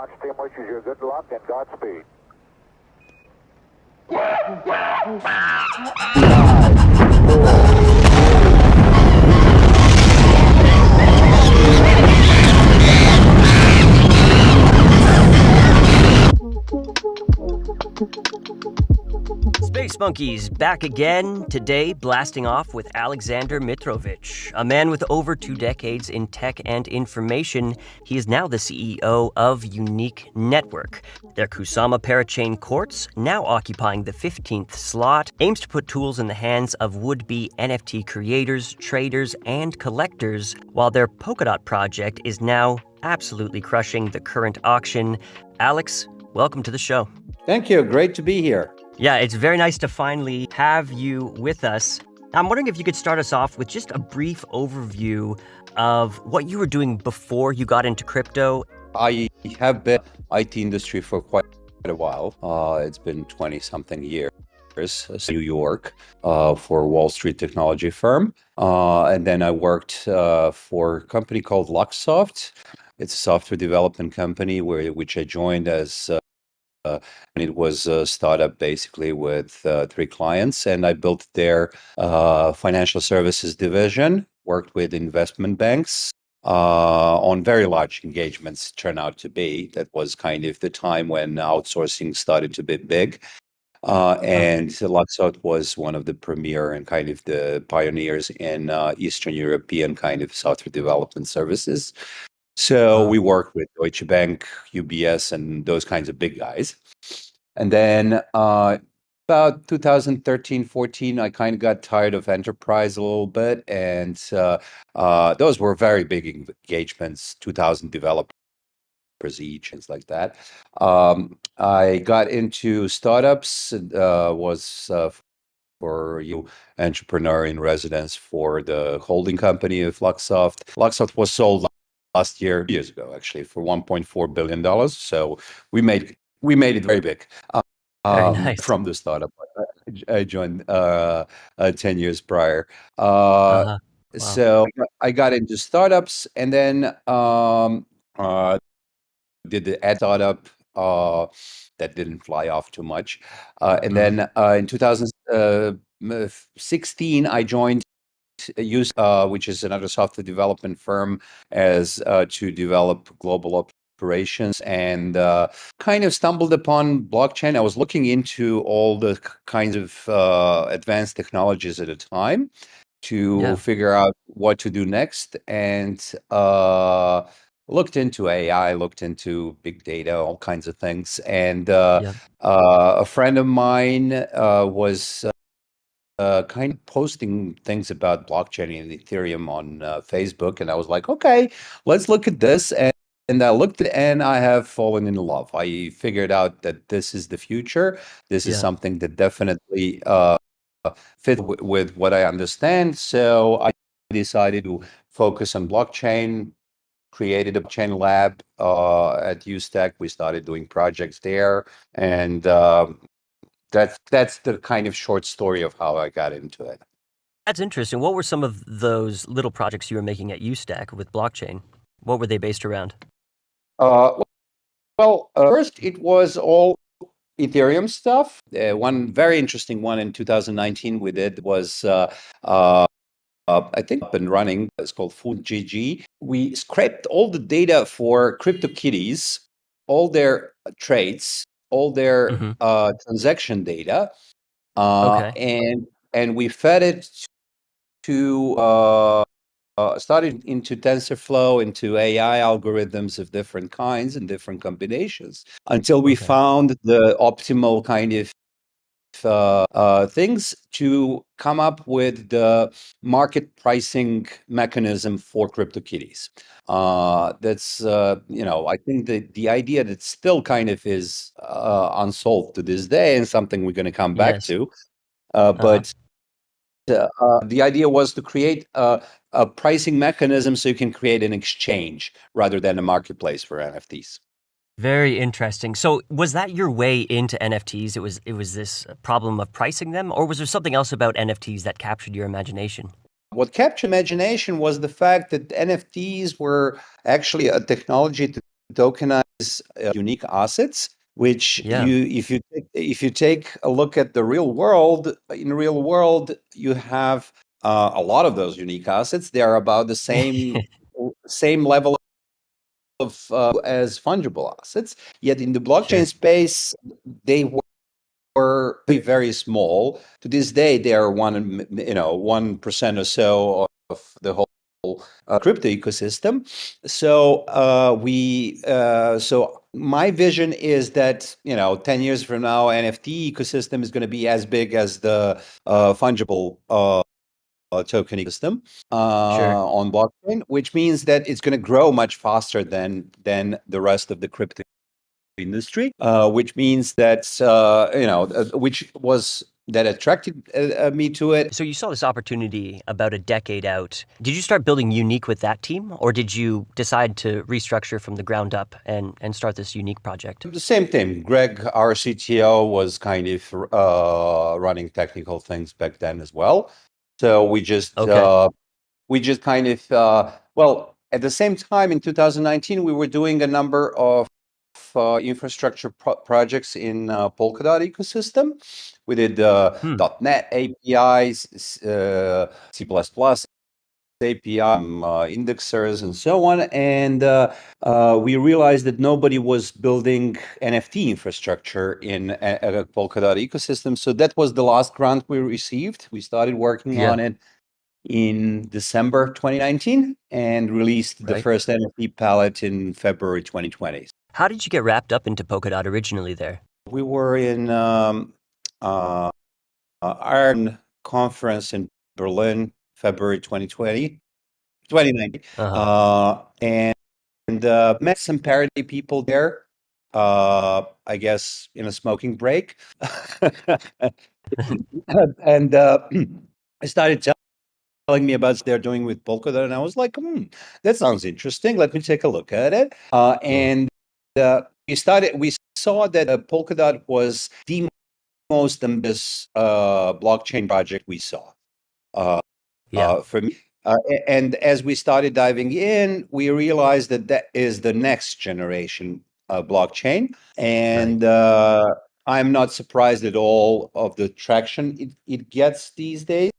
launch team wishes you good luck and Godspeed. Space Monkeys back again, today blasting off with Alexander Mitrovich, a man with over 2 decades in tech and information. He is now the CEO of Unique Network. Their Kusama parachain Quartz, now occupying the 15th slot, aims to put tools in the hands of would-be NFT creators, traders, and collectors, while their Polkadot project is now absolutely crushing the current auction. Alex, welcome to the show. Thank you. Great to be here. Yeah, it's very nice to finally have you with us. I'm wondering if you could start us off with just a brief overview of what you were doing before you got into crypto. I have been in the IT industry for quite a while. It's been 20-something years. New York for a Wall Street technology firm. And then I worked for a company called Luxsoft. It's a software development company which I joined as and it was a startup basically with 3 clients, and I built their financial services division, worked with investment banks on very large engagements, turned out to be. That was kind of the time when outsourcing started to be big. And Luxsoft was one of the premier and kind of the pioneers in Eastern European kind of software development services. So we worked with Deutsche Bank, UBS, and those kinds of big guys. And then about 2013, 14, I kind of got tired of enterprise a little bit. And those were very big engagements, 2,000 developers each, things like that. I got into startups, was for you entrepreneur in residence for the holding company of Luxsoft. Luxsoft was sold last years ago, actually, for $1.4 billion. So we made it very big. Very nice. From the startup. I joined 10 years prior. Wow. So I got into startups, and then did the ad startup that didn't fly off too much. And then in 2016, I joined which is another software development firm, as to develop global operations, and kind of stumbled upon blockchain. I was looking into all the kinds of advanced technologies at the time to figure out what to do next, and looked into AI, looked into big data, all kinds of things. And a friend of mine was kind of posting things about blockchain and Ethereum on Facebook. And I was like, okay, let's look at this. And I looked and I have fallen in love. I figured out that this is the future. This is something that definitely fits with what I understand. So I decided to focus on blockchain, created a blockchain lab at UStack. We started doing projects there. And that's the kind of short story of how I got into it. That's interesting. What were some of those little projects you were making at UStack with blockchain? What were they based around? First it was all Ethereum stuff. One very interesting one in 2019 we did was I think up and running. It's called FoodGG. We scraped all the data for CryptoKitties, all their trades, all their transaction data, and we fed it to started into TensorFlow, into AI algorithms of different kinds and different combinations, until we found the optimal kind of things to come up with the market pricing mechanism for CryptoKitties. That's I think the idea that still kind of is unsolved to this day, and something we're going to come back to. But the idea was to create a pricing mechanism so you can create an exchange rather than a marketplace for NFTs. Very interesting. So was that your way into NFTs? It was this problem of pricing them, or was there something else about NFTs that captured your imagination? What captured imagination was the fact that NFTs were actually a technology tokenize unique assets, which Yeah. if you take a look at the real world, in real world, you have a lot of those unique assets. They are about the same level of as fungible assets. Yet in the blockchain Sure. space, they were very, very small. To this day, they are 1% or so of the whole crypto ecosystem. So so my vision is that 10 years from now, NFT ecosystem is going to be as big as the fungible token ecosystem Sure. on blockchain, which means that it's going to grow much faster than the rest of the crypto industry, which means that which was that attracted me to it. So you saw this opportunity about a decade out. Did you start building Unique with that team, or did you decide to restructure from the ground up and start this Unique project? The same thing. Greg, our CTO, was kind of running technical things back then as well. So Okay. we just kind of well, at the same time in 2019 we were doing a number of infrastructure projects in Polkadot ecosystem. We did Hmm. .NET APIs, C++ API, indexers, and so on. And we realized that nobody was building NFT infrastructure in a Polkadot ecosystem. So that was the last grant we received. We started working Yeah. on it in December 2019 and released the Right. first NFT palette in February 2020. How did you get wrapped up into Polkadot originally there? We were in Iron Conference in Berlin, February 2019, Uh-huh. and met some parody people there. I guess in a smoking break, and I started telling me about what they're doing with Polkadot, and I was like, that sounds interesting. Let me take a look at it. Yeah. And we saw that Polkadot was the most ambitious blockchain project we saw. Yeah. For me. And as we started diving in, we realized that that is the next generation blockchain. Right. And I'm not surprised at all of the traction it gets these days.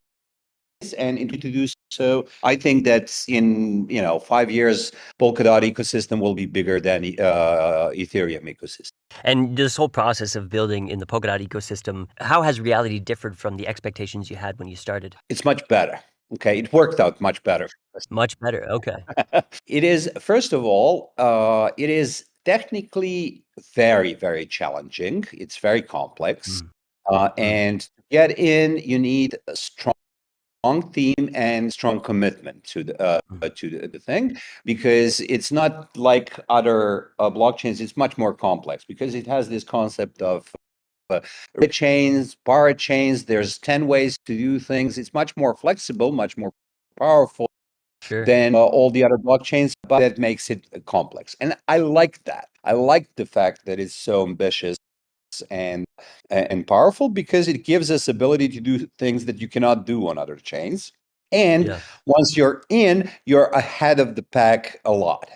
And to do so, I think that in 5 years, Polkadot ecosystem will be bigger than Ethereum ecosystem. And this whole process of building in the Polkadot ecosystem, how has reality differed from the expectations you had when you started? It's much better. Okay, it worked out much better. Much better. Okay. It is, first of all, it is technically very, very challenging. It's very complex. Mm. Mm. And to get in, you need a strong theme and strong commitment to Mm. the thing, because it's not like other blockchains. It's much more complex because it has this concept of chains, bar chains. There's 10 ways to do things. It's much more flexible, much more powerful Sure. than all the other blockchains, but that makes it complex. And I like that. I like the fact that it's so ambitious and powerful, because it gives us ability to do things that you cannot do on other chains. And Yeah. once you're in, you're ahead of the pack a lot.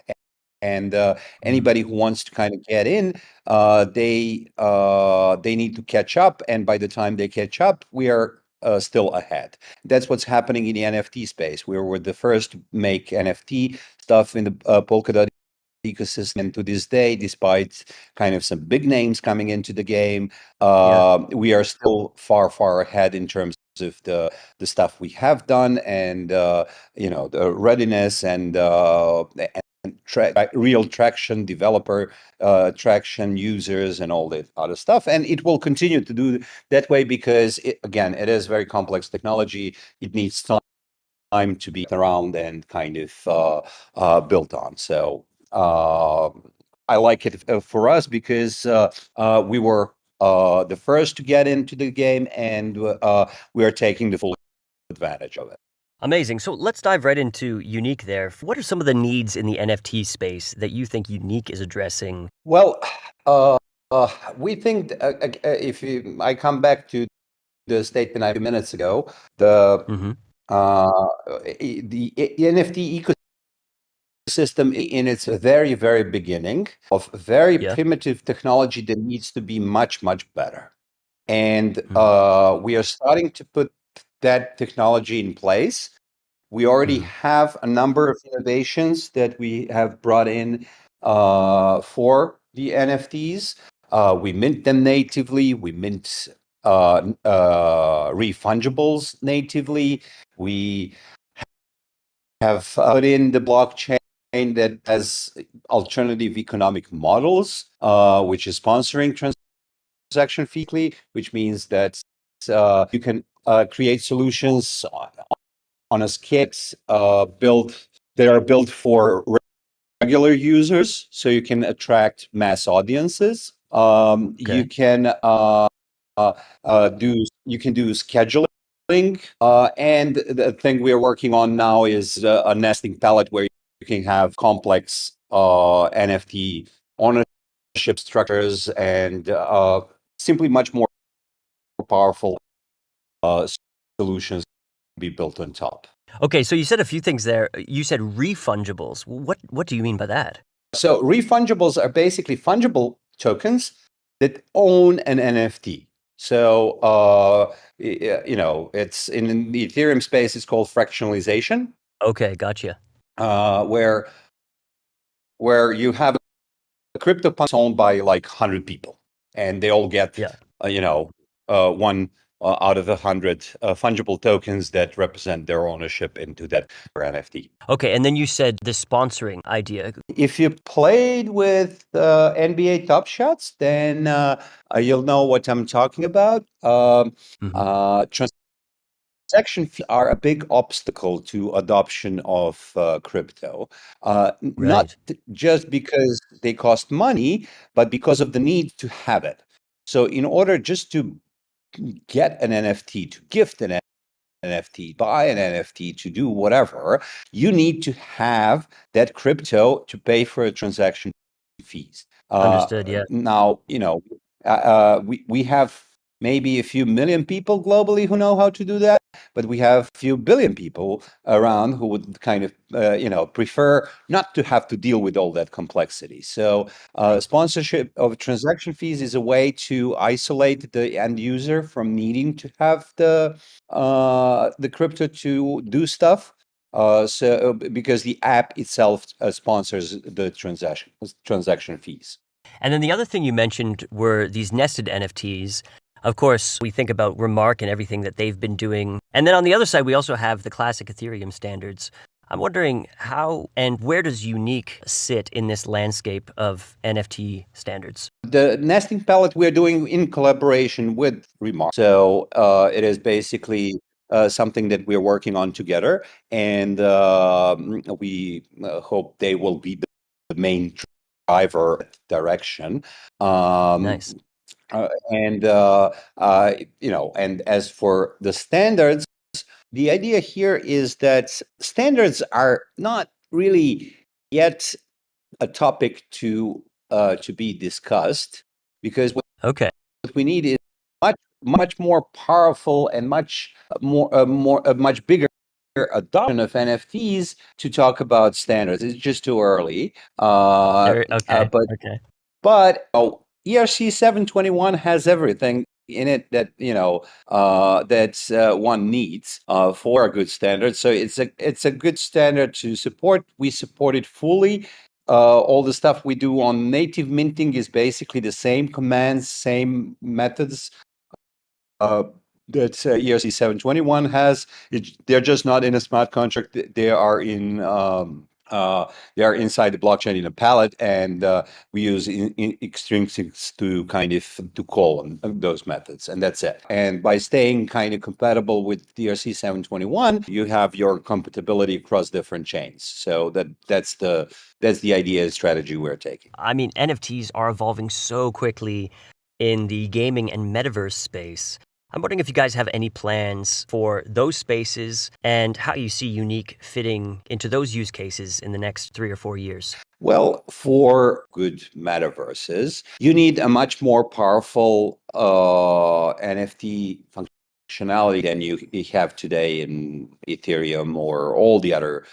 And Mm. anybody who wants to kind of get in, they need to catch up. And by the time they catch up, we are still ahead. That's what's happening in the NFT space. We were the first to make NFT stuff in the Polkadot ecosystem. And to this day, despite kind of some big names coming into the game, Yeah. we are still far, far ahead in terms of the stuff we have done, and the readiness and real traction, developer traction, users, and all that other stuff. And it will continue to do that way because, again, it is very complex technology. It needs time to be around and kind of built on. So I like it for us because we were the first to get into the game, and we are taking the full advantage of it. Amazing. So let's dive right into Unique there. What are some of the needs in the NFT space that you think Unique is addressing? Well, we think I come back to the statement a few minutes ago, the Mm-hmm. the NFT system in its very, very beginning of very Yeah. primitive technology that needs to be much, much better. And Mhm. we are starting to put that technology in place. We already Mhm. have a number of innovations that we have brought in for the NFTs. We mint them natively. We mint refungibles natively. We have put in the blockchain that has alternative economic models, which is sponsoring transaction fee, which means that you can create solutions on a scale built that are built for regular users, so you can attract mass audiences. Okay. You can do scheduling, and the thing we are working on now is a nesting palette where you can have complex NFT ownership structures and simply much more powerful uh, solutions be built on top. Okay, so you said a few things there. You said refungibles. What do you mean by that? So refungibles are basically fungible tokens that own an NFT. So it's in the Ethereum space. It's called fractionalization, Okay, gotcha. where you have a crypto owned by like 100 people, and they all get Yeah. one out of 100 fungible tokens that represent their ownership into that NFT. Okay, and then you said the sponsoring idea. If you played with NBA Top Shots, then you'll know what I'm talking about. Mhm. Transaction fees are a big obstacle to adoption of crypto, not Right. just because they cost money, but because of the need to have it. So, in order just to get an NFT, to gift an NFT, buy an NFT, to do whatever, you need to have that crypto to pay for a transaction fees. Understood, yeah. Now, we have maybe a few million people globally who know how to do that, but we have a few billion people around who would kind of, prefer not to have to deal with all that complexity. So, sponsorship of transaction fees is a way to isolate the end user from needing to have the crypto to do stuff. Because the app itself sponsors the transaction fees. And then the other thing you mentioned were these nested NFTs. Of course, we think about Remark and everything that they've been doing. And then on the other side, we also have the classic Ethereum standards. I'm wondering how and where does Unique sit in this landscape of NFT standards? The nesting palette we're doing in collaboration with Remark. So it is basically something that we're working on together, and we hope they will be the main driver direction. Um, Nice. and as for the standards, the idea here is that standards are not really yet a topic to be discussed, because what Okay. we need is much more powerful and much bigger adoption of NFTs to talk about standards. It's just too early. Okay. But Okay. ERC 721 has everything in it that one needs for a good standard. So it's a good standard to support. We support it fully. All the stuff we do on native minting is basically the same commands, same methods uh, that ERC 721 has. They're just not in a smart contract. They are inside the blockchain in a pallet, and we use extrinsics to kind of to call on those methods, and that's it. And by staying kind of compatible with ERC 721, you have your compatibility across different chains. So that's the idea and strategy we're taking. I mean, NFTs are evolving so quickly in the gaming and metaverse space. I'm wondering if you guys have any plans for those spaces and how you see Unique fitting into those use cases in the next 3 or 4 years. Well, for good metaverses, you need a much more powerful NFT functionality than you have today in Ethereum or all the other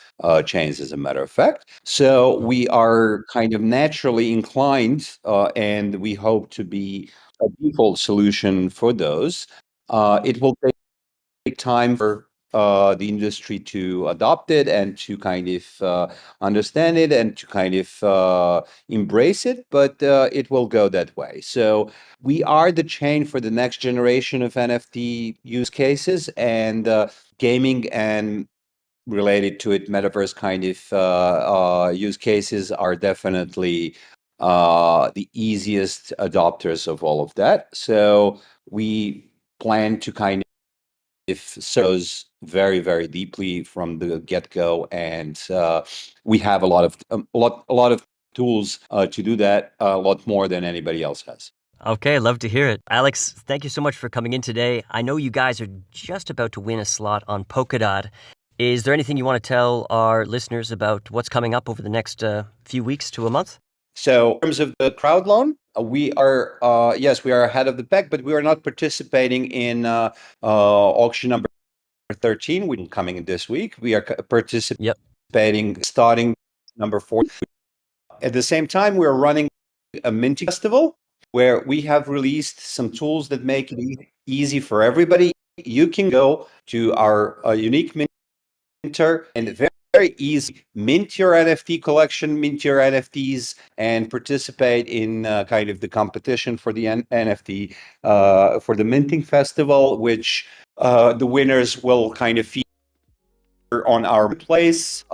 chains, as a matter of fact. So we are kind of naturally inclined, and we hope to be a default solution for those. It will take time for the industry to adopt it and to kind of understand it and to kind of embrace it, but it will go that way. So we are the chain for the next generation of NFT use cases, and gaming and related to it, Metaverse kind of use cases are definitely the easiest adopters of all of that. So we plan to kind if shows very, very deeply from the get-go, and we have a lot of tools to do that, a lot more than anybody else has. Okay, love to hear it. Alex, thank you so much for coming in today. I know you guys are just about to win a slot on Polkadot. Is there anything you want to tell our listeners about what's coming up over the next few weeks to a month? So in terms of the crowd loan, we are, yes, we are ahead of the pack, but we are not participating in auction number 13, which is coming this week. We are participating starting number 4. At the same time, we're running a minting festival where we have released some tools that make it easy for everybody. You can go to our Unique Minter and very easy mint your NFT collection, mint your NFTs, and participate in kind of the competition for the NFT for the minting festival, which the winners will kind of feature on our place,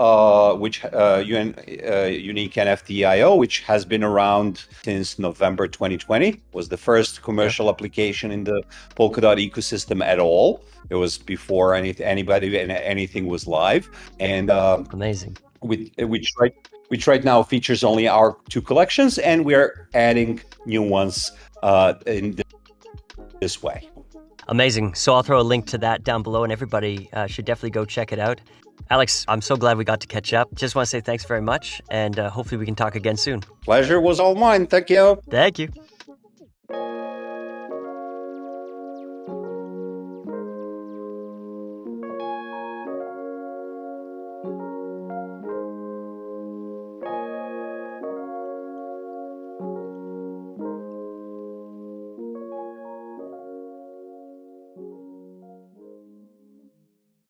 which Unique NFT IO, which has been around since November 2020, was the first commercial application in the Polkadot ecosystem at all. It was before anybody and anything was live, and amazing. Which right now features only our 2 collections, and we're adding new ones in this way. Amazing. So I'll throw a link to that down below, and everybody should definitely go check it out. Alex, I'm so glad we got to catch up. Just want to say thanks very much, and hopefully we can talk again soon. Pleasure was all mine. Thank you. Thank you.